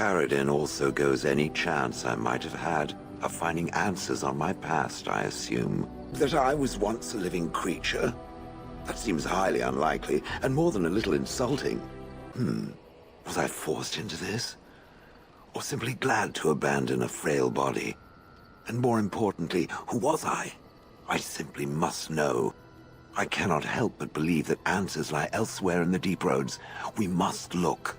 Paradin also goes any chance I might have had of finding answers on my past, I assume. That I was once a living creature? That seems highly unlikely, and more than a little insulting. Was I forced into this? Or simply glad to abandon a frail body? And more importantly, who was I? I simply must know. I cannot help but believe that answers lie elsewhere in the deep roads. We must look.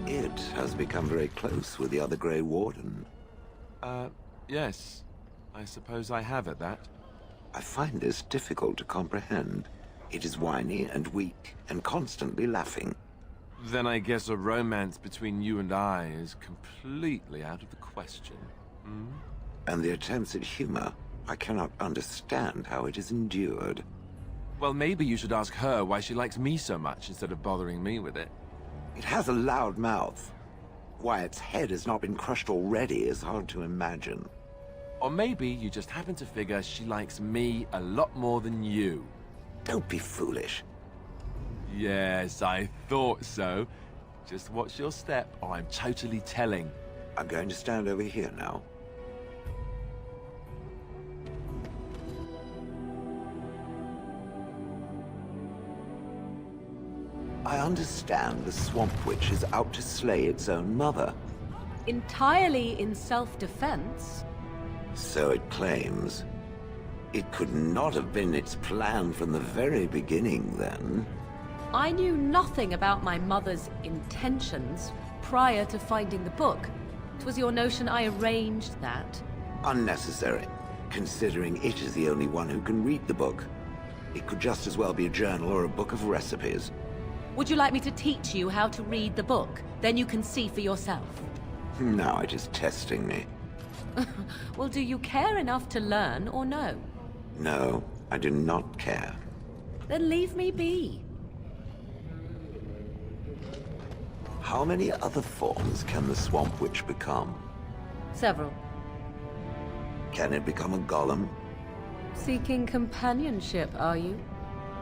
It has become very close with the other Grey Warden. Yes. I suppose I have at that. I find this difficult to comprehend. It is whiny and weak, and constantly laughing. Then I guess a romance between you and I is completely out of the question. And the attempts at humor, I cannot understand how it is endured. Well, maybe you should ask her why she likes me so much instead of bothering me with it. It has a loud mouth. Why its head has not been crushed already is hard to imagine. Or maybe you just happen to figure she likes me a lot more than you. Don't be foolish. Yes, I thought so. Just watch your step, or I'm totally telling. I'm going to stand over here now. I understand the Swamp Witch is out to slay its own mother. Entirely in self-defense? So it claims. It could not have been its plan from the very beginning, then. I knew nothing about my mother's intentions prior to finding the book. It was your notion I arranged that. Unnecessary, considering it is the only one who can read the book. It could just as well be a journal or a book of recipes. Would you like me to teach you how to read the book? Then you can see for yourself. Now it is testing me. Well, do you care enough to learn or no? No, I do not care. Then leave me be. How many other forms can the Swamp Witch become? Several. Can it become a golem? Seeking companionship, are you?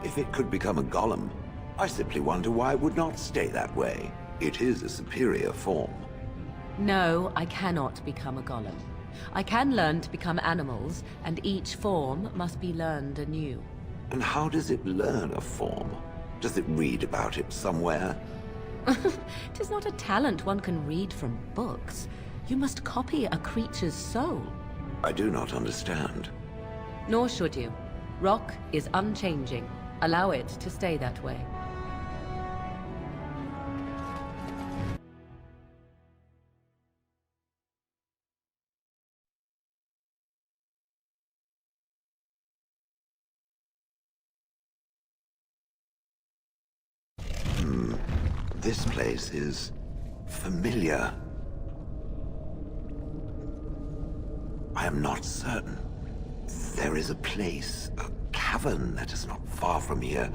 If it could become a golem, I simply wonder why it would not stay that way. It is a superior form. No, I cannot become a golem. I can learn to become animals, and each form must be learned anew. And how does it learn a form? Does it read about it somewhere? It is not a talent one can read from books. You must copy a creature's soul. I do not understand. Nor should you. Rock is unchanging. Allow it to stay that way. This place is familiar. I am not certain. There is a place, a cavern that is not far from here.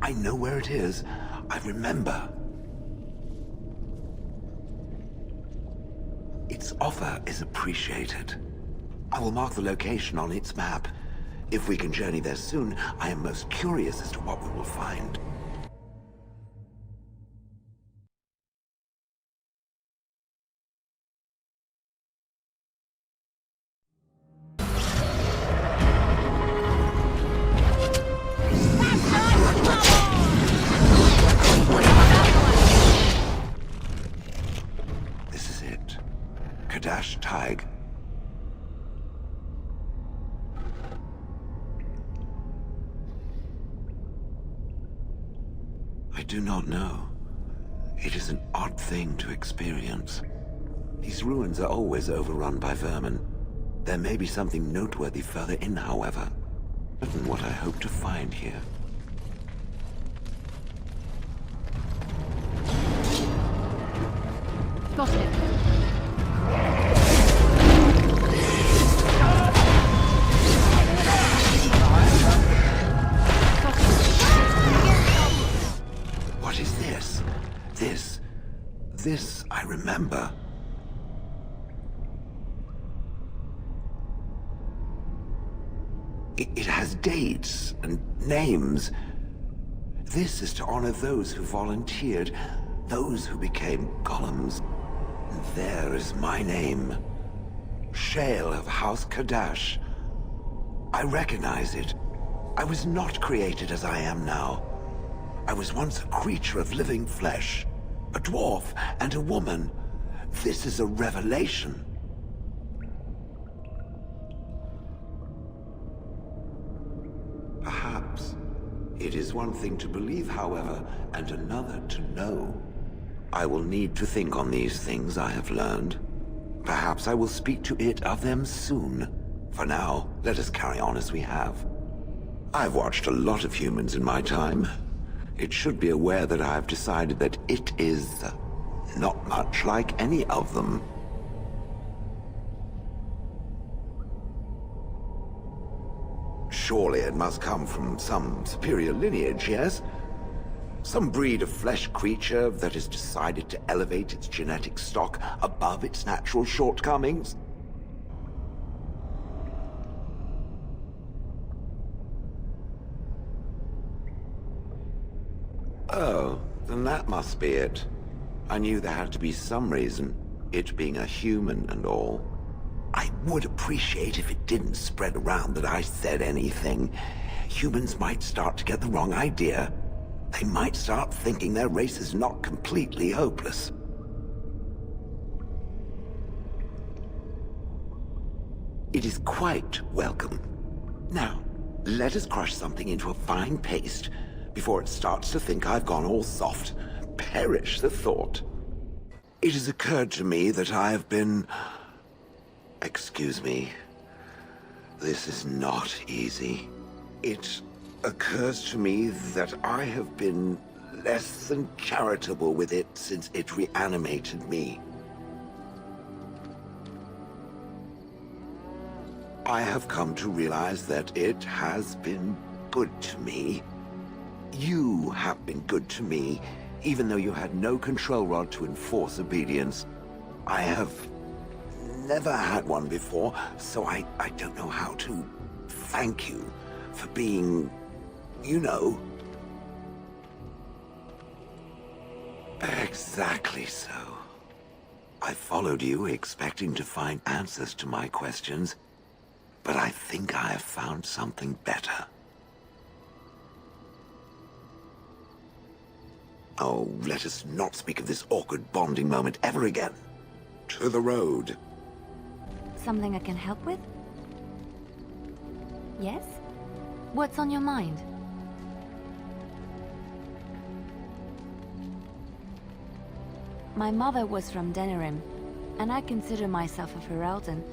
I know where it is. I remember. Its offer is appreciated. I will mark the location on its map. If we can journey there soon, I am most curious as to what we will find. I do not know. It is an odd thing to experience. These ruins are always overrun by vermin. There may be something noteworthy further in, however. But in what I hope to find here. Got it. What is this? This I remember. dates and names. This is to honor those who volunteered, those who became golems. And there is my name. Shale of House Kadash. I recognize it. I was not created as I am now. I was once a creature of living flesh, a dwarf and a woman. This is a revelation. Perhaps. It is one thing to believe, however, and another to know. I will need to think on these things I have learned. Perhaps I will speak to it of them soon. For now, let us carry on as we have. I've watched a lot of humans in my time. It should be aware that I've decided that it is not much like any of them. Surely it must come from some superior lineage, yes? Some breed of flesh creature that has decided to elevate its genetic stock above its natural shortcomings? Oh, then that must be it. I knew there had to be some reason, it being a human and all. I would appreciate if it didn't spread around that I said anything. Humans might start to get the wrong idea. They might start thinking their race is not completely hopeless. It is quite welcome. Now, let us crush something into a fine paste before it starts to think I've gone all soft. Perish the thought. It has occurred to me that I have been... Excuse me. This is not easy. It occurs to me that I have been less than charitable with it since it reanimated me. I have come to realize that it has been good to me. You have been good to me, even though you had no control rod to enforce obedience. I have never had one before, so I don't know how to thank you for being, you know. Exactly so. I followed you expecting to find answers to my questions, but I think I have found something better. Oh, let us not speak of this awkward bonding moment ever again. To the road. Something I can help with? Yes? What's on your mind? My mother was from Tenham, and I consider myself a Ferelden.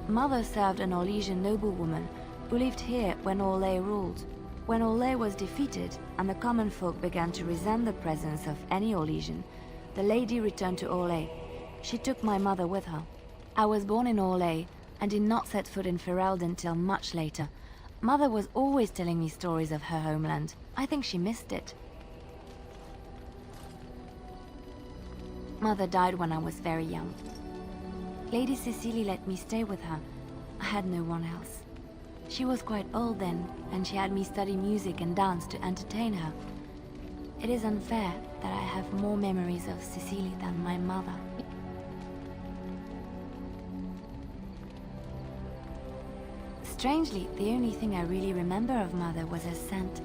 Mother served an Orlesian noblewoman who lived here when Orlais ruled. When Orlais was defeated and the common folk began to resent the presence of any Orlesian, the lady returned to Orlais. She took my mother with her. I was born in Orlais and did not set foot in Ferelden till much later. Mother was always telling me stories of her homeland. I think she missed it. Mother died when I was very young. Lady Cecily let me stay with her. I had no one else. She was quite old then, and she had me study music and dance to entertain her. It is unfair that I have more memories of Cecily than my mother. Strangely, the only thing I really remember of Mother was her scent.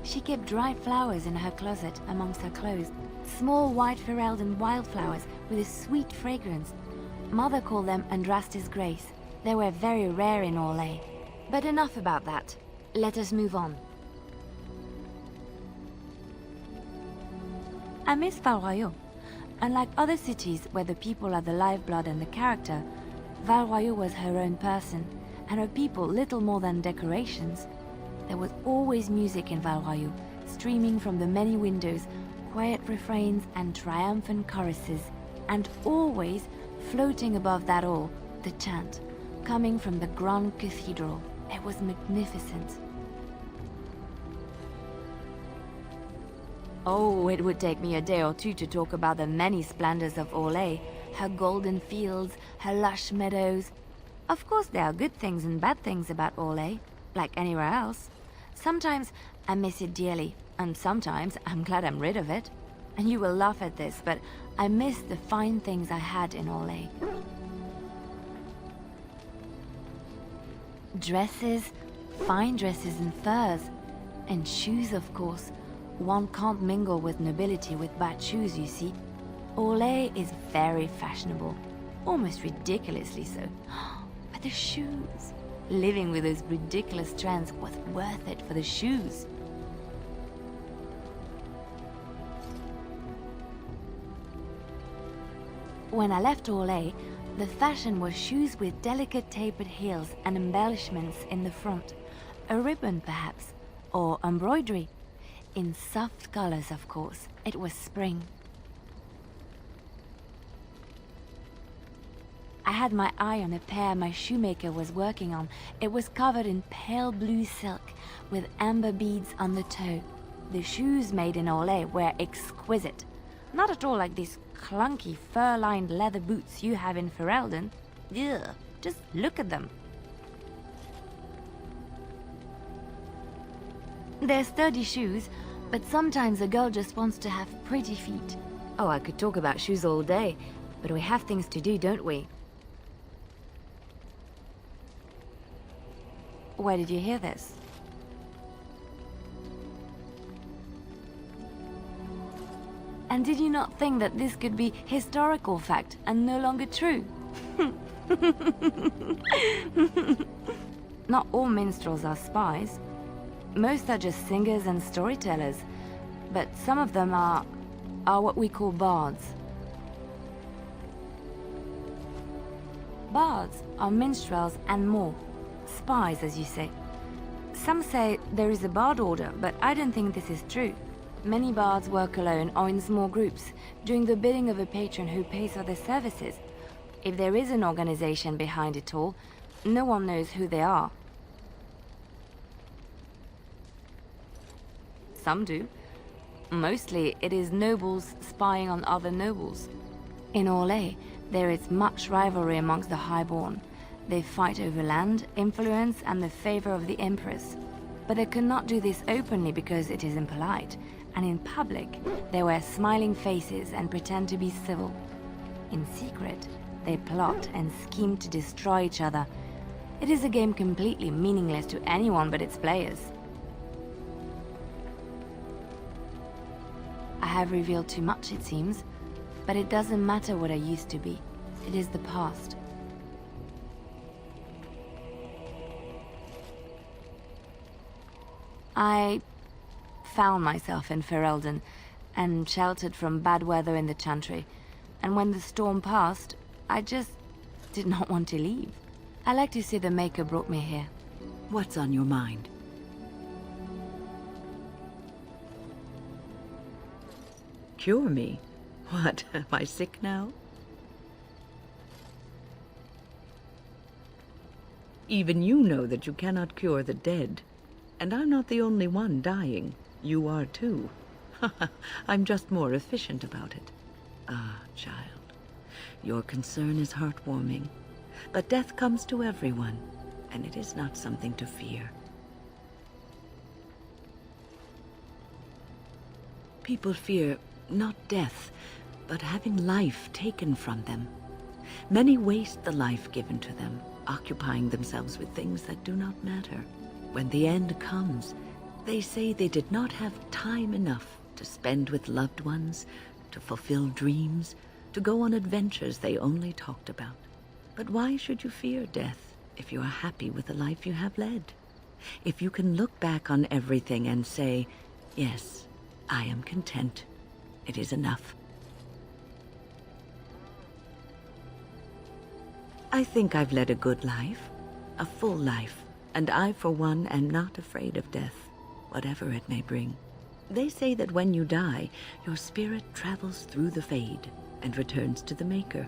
She kept dried flowers in her closet amongst her clothes. Small white Ferelden wildflowers with a sweet fragrance. Mother called them Andrastis Grace. They were very rare in Orlais. But enough about that. Let us move on. I miss Val-Royeaux. Unlike other cities where the people are the lifeblood and the character, Val-Royeaux was her own person, and her people little more than decorations. There was always music in Val-Royeaux, streaming from the many windows, quiet refrains and triumphant choruses, and always, floating above that all, the chant, coming from the Grand Cathedral. It was magnificent. Oh, it would take me a day or two to talk about the many splendors of Orlais, her golden fields, her lush meadows. Of course there are good things and bad things about Orlais, like anywhere else. Sometimes I miss it dearly, and sometimes I'm glad I'm rid of it. And you will laugh at this, but I miss the fine things I had in Orlais. Dresses, fine dresses and furs, and shoes, of course. One can't mingle with nobility with bad shoes, you see. Orlais is very fashionable, almost ridiculously so. But the shoes, living with those ridiculous trends was worth it for the shoes. When I left Orlais, the fashion was shoes with delicate tapered heels and embellishments in the front. A ribbon, perhaps, or embroidery. In soft colors, of course. It was spring. I had my eye on a pair my shoemaker was working on. It was covered in pale blue silk, with amber beads on the toe. The shoes made in Orlais were exquisite. Not at all like these clunky fur-lined leather boots you have in Ferelden. Ugh, just look at them. They're sturdy shoes, but sometimes a girl just wants to have pretty feet. Oh, I could talk about shoes all day, but we have things to do, don't we? Where did you hear this? And did you not think that this could be historical fact and no longer true? Not all minstrels are spies. Most are just singers and storytellers, but some of them are what we call bards. Bards are minstrels and more. Spies, as you say. Some say there is a bard order, but I don't think this is true. Many bards work alone or in small groups, doing the bidding of a patron who pays for their services. If there is an organization behind it all, no one knows who they are. Some do. Mostly it is nobles spying on other nobles. In Orlais, there is much rivalry amongst the highborn. They fight over land, influence, and the favor of the empress. But they cannot do this openly because it is impolite, and in public, they wear smiling faces and pretend to be civil. In secret, they plot and scheme to destroy each other. It is a game completely meaningless to anyone but its players. I have revealed too much, it seems, but it doesn't matter what I used to be. It is the past. I found myself in Ferelden and sheltered from bad weather in the Chantry, and when the storm passed, I just did not want to leave. I like to say the Maker brought me here. What's on your mind? Cure me? What, am I sick now? Even you know that you cannot cure the dead. And I'm not the only one dying. You are too. I'm just more efficient about it. Ah, child, your concern is heartwarming. But death comes to everyone, and it is not something to fear. People fear not death, but having life taken from them. Many waste the life given to them, occupying themselves with things that do not matter. When the end comes, they say they did not have time enough to spend with loved ones, to fulfill dreams, to go on adventures they only talked about. But why should you fear death if you are happy with the life you have led? If you can look back on everything and say, yes, I am content. It is enough. I think I've led a good life, a full life. And I, for one, am not afraid of death, whatever it may bring. They say that when you die, your spirit travels through the fade and returns to the Maker.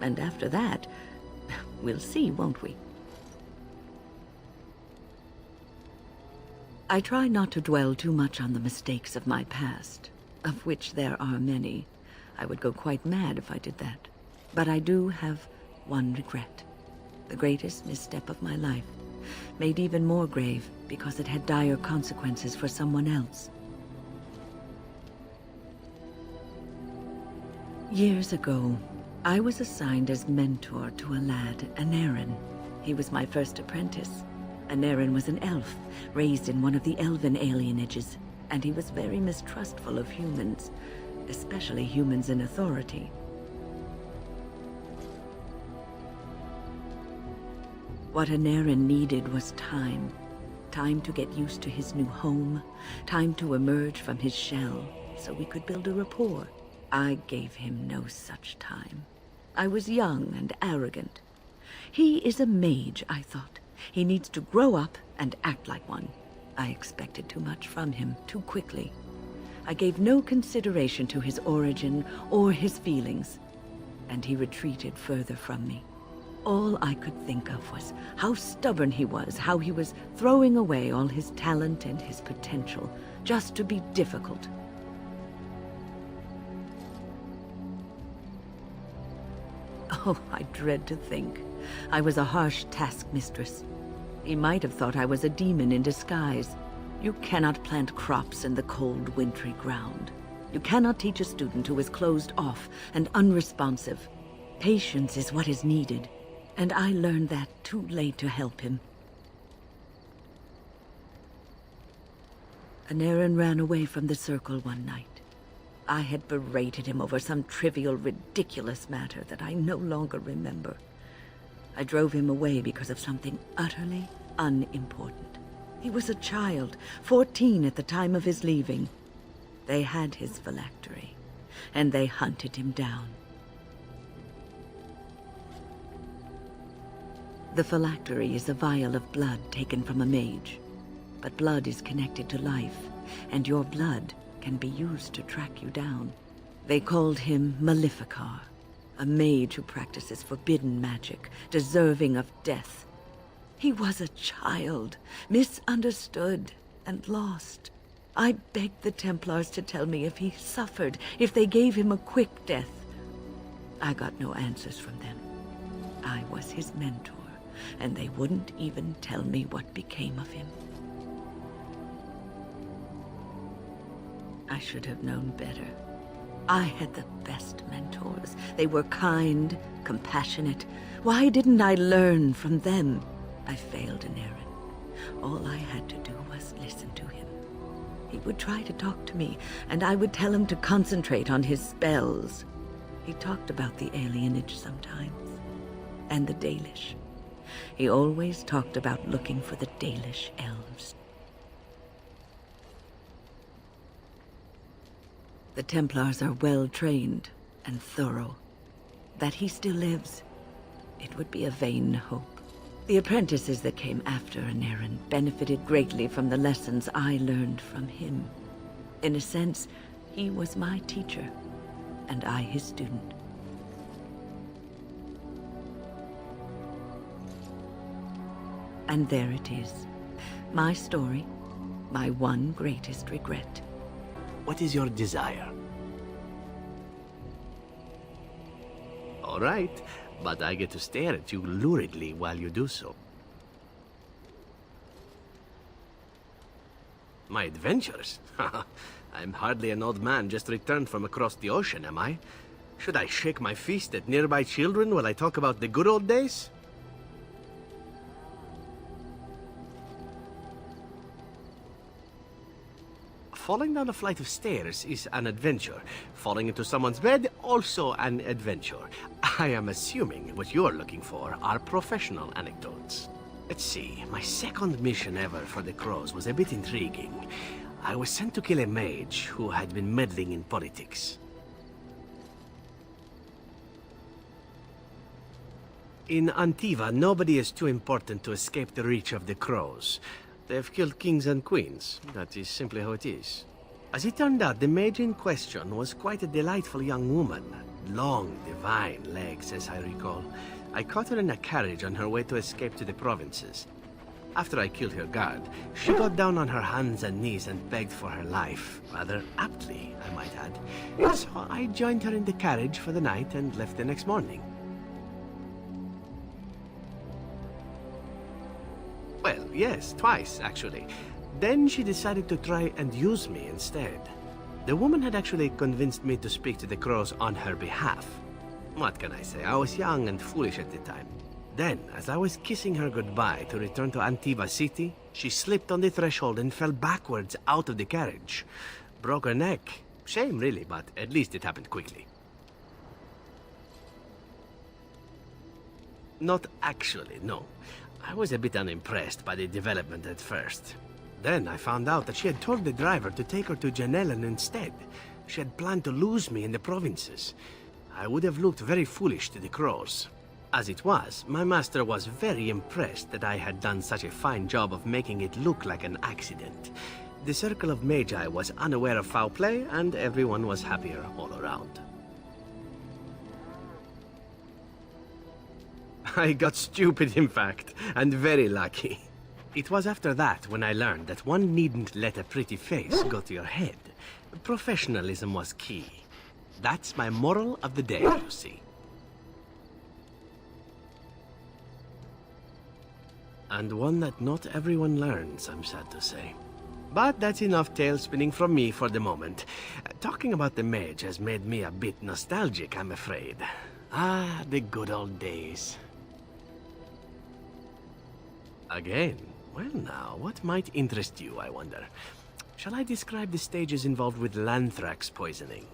And after that, we'll see, won't we? I try not to dwell too much on the mistakes of my past, of which there are many. I would go quite mad if I did that. But I do have one regret, the greatest misstep of my life. made even more grave because it had dire consequences for someone else. Years ago, I was assigned as mentor to a lad, Anarin. He was my first apprentice. Anarin was an elf, raised in one of the elven alienages, and he was very mistrustful of humans, especially humans in authority. What Anarin needed was time. Time to get used to his new home, time to emerge from his shell, so we could build a rapport. I gave him no such time. I was young and arrogant. He is a mage, I thought. He needs to grow up and act like one. I expected too much from him too quickly. I gave no consideration to his origin or his feelings, and he retreated further from me. All I could think of was how stubborn he was, how he was throwing away all his talent and his potential just to be difficult. Oh, I dread to think. I was a harsh taskmistress. He might have thought I was a demon in disguise. You cannot plant crops in the cold, wintry ground. You cannot teach a student who is closed off and unresponsive. Patience is what is needed, and I learned that too late to help him. Anarin ran away from the circle one night. I had berated him over some trivial, ridiculous matter that I no longer remember. I drove him away because of something utterly unimportant. He was a child, 14 at the time of his leaving. They had his phylactery, and they hunted him down. The phylactery is a vial of blood taken from a mage. But blood is connected to life, and your blood can be used to track you down. They called him Maleficar, a mage who practices forbidden magic, deserving of death. He was a child, misunderstood and lost. I begged the Templars to tell me if he suffered, if they gave him a quick death. I got no answers from them. I was his mentor, and they wouldn't even tell me what became of him. I should have known better. I had the best mentors. They were kind, compassionate. Why didn't I learn from them? I failed Anarin. All I had to do was listen to him. He would try to talk to me, and I would tell him to concentrate on his spells. He talked about the alienage sometimes, and the Dalish. He always talked about looking for the Dalish elves. The Templars are well-trained and thorough. That he still lives, it would be a vain hope. The apprentices that came after Anarin benefited greatly from the lessons I learned from him. In a sense, he was my teacher, and I his student. And there it is. My story, my one greatest regret. What is your desire? All right, but I get to stare at you luridly while you do so. My adventures? I'm hardly an old man just returned from across the ocean, am I? Should I shake my fist at nearby children while I talk about the good old days? Falling down a flight of stairs is an adventure. Falling into someone's bed, also an adventure. I am assuming what you're looking for are professional anecdotes. Let's see, my second mission ever for the Crows was a bit intriguing. I was sent to kill a mage who had been meddling in politics. In Antiva, nobody is too important to escape the reach of the Crows. They've killed kings and queens. That is simply how it is. As it turned out, the mage in question was quite a delightful young woman. Long, divine legs, as I recall. I caught her in a carriage on her way to escape to the provinces. After I killed her guard, she got down on her hands and knees and begged for her life. Rather aptly, I might add. So I joined her in the carriage for the night and left the next morning. yes, twice, actually. Then she decided to try and use me instead. The woman had actually convinced me to speak to the crows on her behalf. What can I say? I was young and foolish at the time. Then, as I was kissing her goodbye to return to Antiva City, she slipped on the threshold and fell backwards out of the carriage. Broke her neck. Shame, really, but at least it happened quickly. Not actually, no. I was a bit unimpressed by the development at first. Then I found out that she had told the driver to take her to Janellen instead. She had planned to lose me in the provinces. I would have looked very foolish to the crows. As it was, my master was very impressed that I had done such a fine job of making it look like an accident. The Circle of Magi was unaware of foul play, and everyone was happier all around. I got stupid, in fact, and very lucky. It was after that when I learned that one needn't let a pretty face go to your head. Professionalism was key. That's my moral of the day, you see. And one that not everyone learns, I'm sad to say. But that's enough tale spinning from me for the moment. Talking about the mage has made me a bit nostalgic, I'm afraid. Ah, the good old days. Again? Well now, what might interest you, I wonder? Shall I describe the stages involved with Lanthrax poisoning?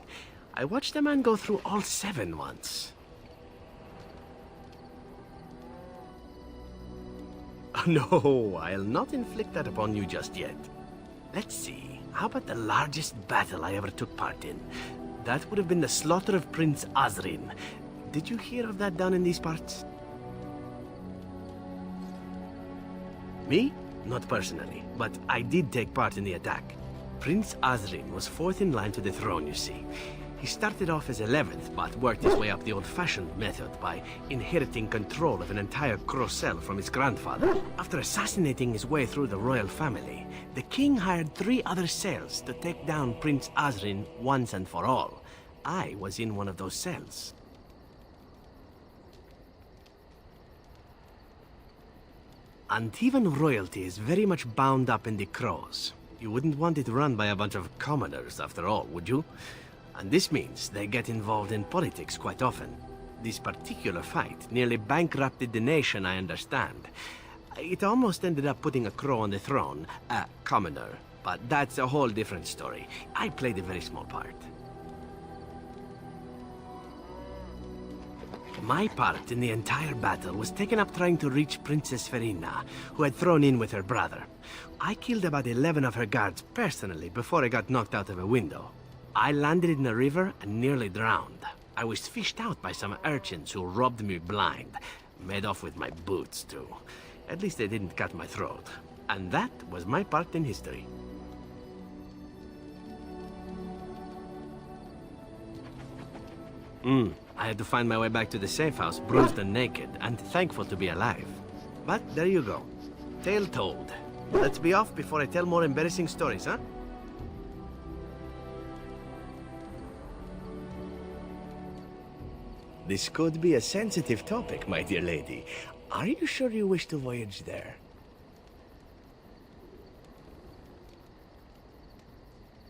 I watched a man go through all 7 once. Oh, no, I'll not inflict that upon you just yet. Let's see, how about the largest battle I ever took part in? That would have been the slaughter of Prince Osrin. Did you hear of that down in these parts? Me? Not personally, but I did take part in the attack. Prince Osrin was 4th in line to the throne, you see. He started off as 11th, but worked his way up the old-fashioned method by inheriting control of an entire Crocel from his grandfather. After assassinating his way through the royal family, the king hired 3 other cells to take down Prince Osrin once and for all. I was in one of those cells. Antivan royalty is very much bound up in the crows. You wouldn't want it run by a bunch of commoners, after all, would you? And this means they get involved in politics quite often. This particular fight nearly bankrupted the nation, I understand. It almost ended up putting a crow on the throne, a commoner. But that's a whole different story. I played a very small part. My part in the entire battle was taken up trying to reach Princess Verina, who had thrown in with her brother. I killed about 11 of her guards personally before I got knocked out of a window. I landed in a river and nearly drowned. I was fished out by some urchins who robbed me blind. Made off with my boots, too. At least they didn't cut my throat. And that was my part in history. I had to find my way back to the safe house, bruised and naked, and thankful to be alive. But there you go. Tale told. Let's be off before I tell more embarrassing stories, huh? This could be a sensitive topic, my dear lady. Are you sure you wish to voyage there?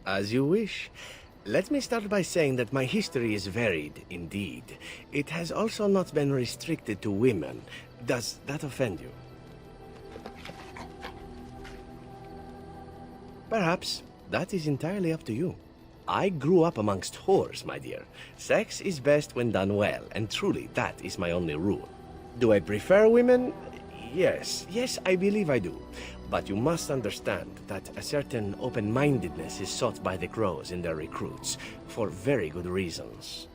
As you wish. Let me start by saying that my history is varied, indeed. It has also not been restricted to women. Does that offend you? Perhaps. That is entirely up to you. I grew up amongst whores, my dear. Sex is best when done well, and truly, that is my only rule. Do I prefer women? Yes, I believe I do. But you must understand that a certain open-mindedness is sought by the crows in their recruits, for very good reasons.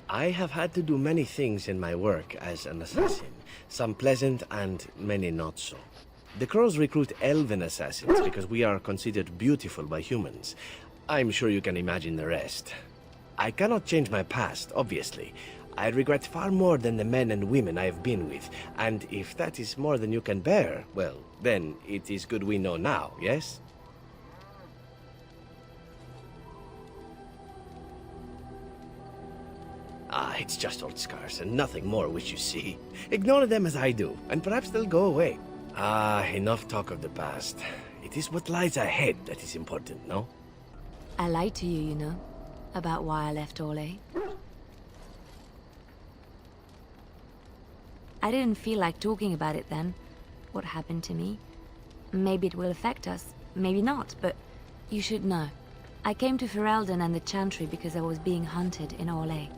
I have had to do many things in my work as an assassin, some pleasant and many not so. The crows recruit elven assassins because we are considered beautiful by humans. I'm sure you can imagine the rest. I cannot change my past, obviously. I regret far more than the men and women I have been with, and if that is more than you can bear, well, then it is good we know now, yes? It's just old scars and nothing more which you see. Ignore them as I do, and perhaps they'll go away. Enough talk of the past. It is what lies ahead that is important, no? I lied to you, you know, about why I left Orlais. I didn't feel like talking about it then, what happened to me. Maybe it will affect us, maybe not, but you should know. I came to Ferelden and the Chantry because I was being hunted in Orlais.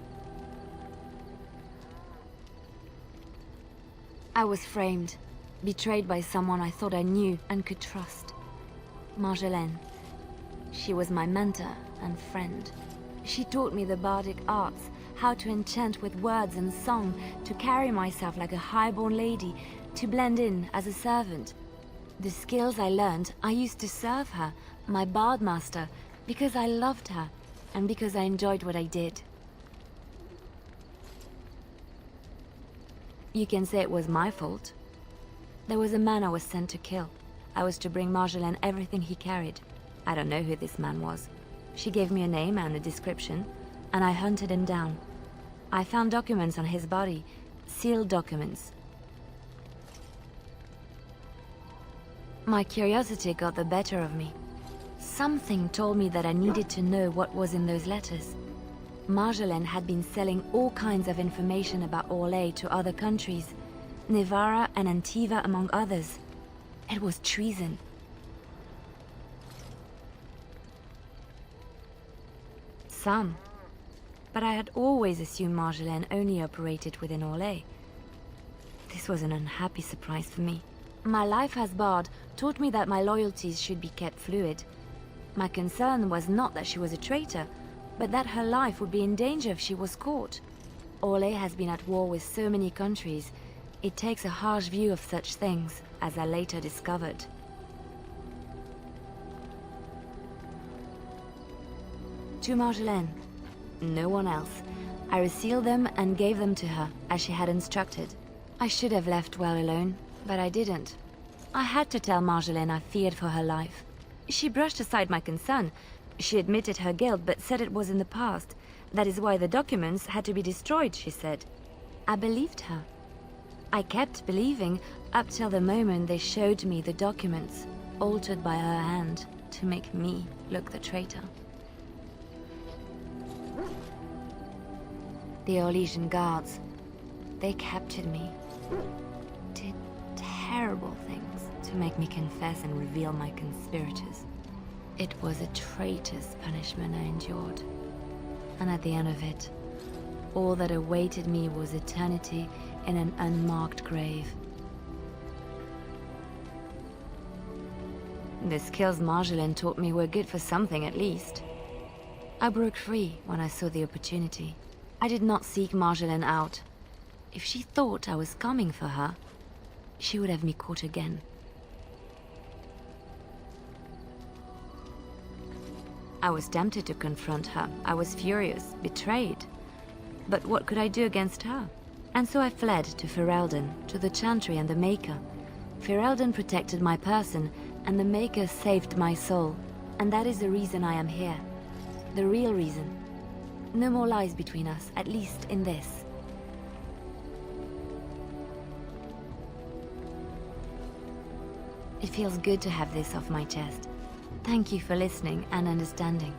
I was framed, betrayed by someone I thought I knew and could trust. Marjolaine. She was my mentor and friend. She taught me the bardic arts, how to enchant with words and song, to carry myself like a highborn lady, to blend in as a servant. The skills I learned, I used to serve her, my bard master, because I loved her, and because I enjoyed what I did. You can say it was my fault. There was a man I was sent to kill. I was to bring Marjolaine everything he carried. I don't know who this man was. She gave me a name and a description, and I hunted him down. I found documents on his body, sealed documents. My curiosity got the better of me. Something told me that I needed to know what was in those letters. Marjolaine had been selling all kinds of information about Orlais to other countries, Nevarra and Antiva among others. It was treason. Some. But I had always assumed Marjolaine only operated within Orlais. This was an unhappy surprise for me. My life as bard taught me that my loyalties should be kept fluid. My concern was not that she was a traitor, but that her life would be in danger if she was caught. Orlais has been at war with so many countries. It takes a harsh view of such things, as I later discovered. To Marjolaine. No one else. I resealed them and gave them to her, as she had instructed. I should have left well alone, but I didn't. I had to tell Marjolaine I feared for her life. She brushed aside my concern. She admitted her guilt, but said it was in the past. That is why the documents had to be destroyed, she said. I believed her. I kept believing, up till the moment they showed me the documents, altered by her hand, to make me look the traitor. The Orlesian guards, they captured me. Did terrible things to make me confess and reveal my conspirators. It was a traitor's punishment I endured. And at the end of it, all that awaited me was eternity in an unmarked grave. The skills Marjolaine taught me were good for something at least. I broke free when I saw the opportunity. I did not seek Marjolaine out. If she thought I was coming for her, she would have me caught again. I was tempted to confront her. I was furious, betrayed. But what could I do against her? And so I fled to Ferelden, to the Chantry and the Maker. Ferelden protected my person, and the Maker saved my soul. And that is the reason I am here. The real reason. No more lies between us, at least in this. It feels good to have this off my chest. Thank you for listening and understanding.